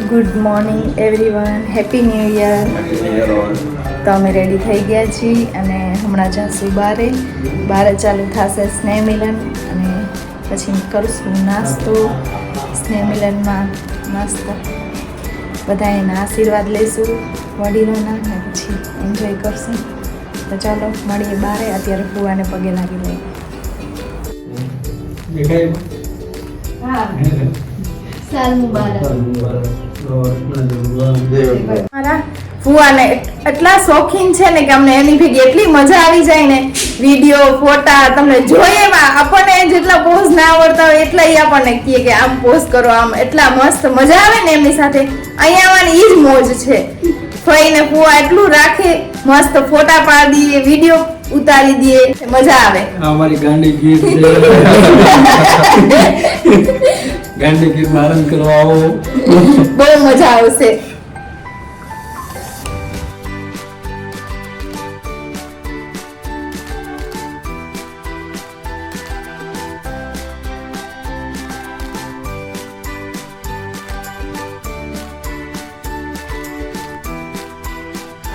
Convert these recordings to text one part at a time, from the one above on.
Good morning everyone, happy new year. તો અમે ready થઈ ગયા છીએ અને હમણાં જઈશું બારે ચાલુ થશે સ્નેહ મિલન અને પછી કરીશું નાસ્તો. સ્નેહ મિલનમાં નાસ્તો બધા એના આશીર્વાદ લઈશું વડીલોના અને પછી એન્જોય કરશું. તો ચાલો મળીએ બારે. અત્યારે ફુવાને પગે લાગી લઈએ. સાલ મુબારક. મારા ફુવાને એટલા શોખીન છે ને કે અમને એની ભેગી એટલી મજા આવી જાય ને. વિડીયો ફોટા તમને જોઈએ આપણને જેટલા પોઝ ના આવડતા હોય એટલા આપણને કહે કે આમ પોઝ કરો, આમ એટલા મસ્ત મજા આવે ને એમની સાથે. અહીંયા આવવાની ઈ જ મોજ છે. ફઈને ફુવા એટલું રાખે, મસ્ત ફોટા પાડી દઈએ, વિડીયો ઉતારી દઈએ, મજા આવે. અમારી ગાંડી ગીત ગાંડી ગીત આનંદ કરવા આવો, બહુ મજા આવશે.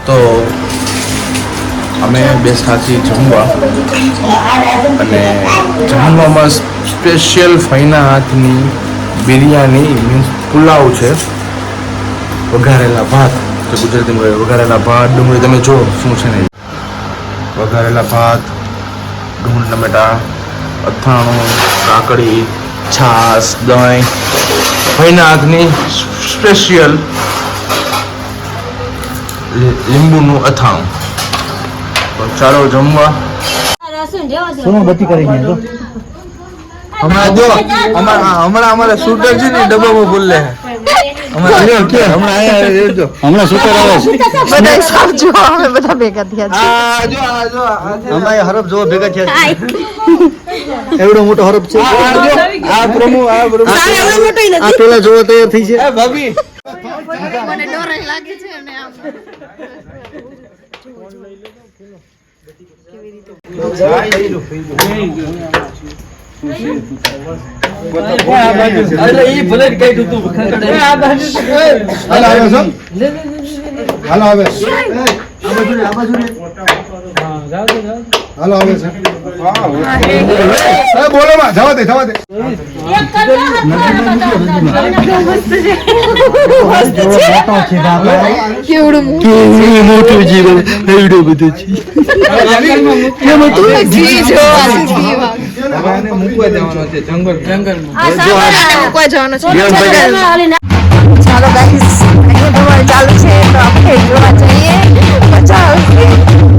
તો અમે બેસા છીએ જમવા અને જમવામાં સ્પેશિયલ ફઈના હાથની બિરયાની મીન્સ પુલાવ છે. વઘારેલા ભાત, જે ગુજરાતીમાં કહે વઘારેલા ભાત, ડુંગળી તમે જો શું છે ને, વઘારેલા ભાત, ડુંગળી ટમેટા, અથાણું, કાકડી, છાશ, દહીં, ફઈના હાથની સ્પેશિયલ લીંબુનું અથાણું. તો ચાલો જમવા. હમણાં જો હમણાં અમારે શૂટર છે ને ડબ્બામાં બોલે હમણાં શૂટર આવે બધા સાચો અમે બધા ભેગા થયા છે. હમણાં હરફ જો ભેગા થયા એવડો મોટો હરફ છે. આ પ્રમુ આ પેલા જોવા તૈયાર થઈ છે. ભાભી મને ડર લાગે છે અને આમ કેવી રીતે હાલો આવે હાલો આવે છે. બોલો માં જવા દે કેવડું મોટું જીવન એવડો બધો છે. મૂકવા જવાનો છે મૂકવા જવાનો છે. ચાલો ગાઈસ, અહીંયા ધમાલ ચાલુ છે તો આપણે જોવા જઈએ. મજા આવશે.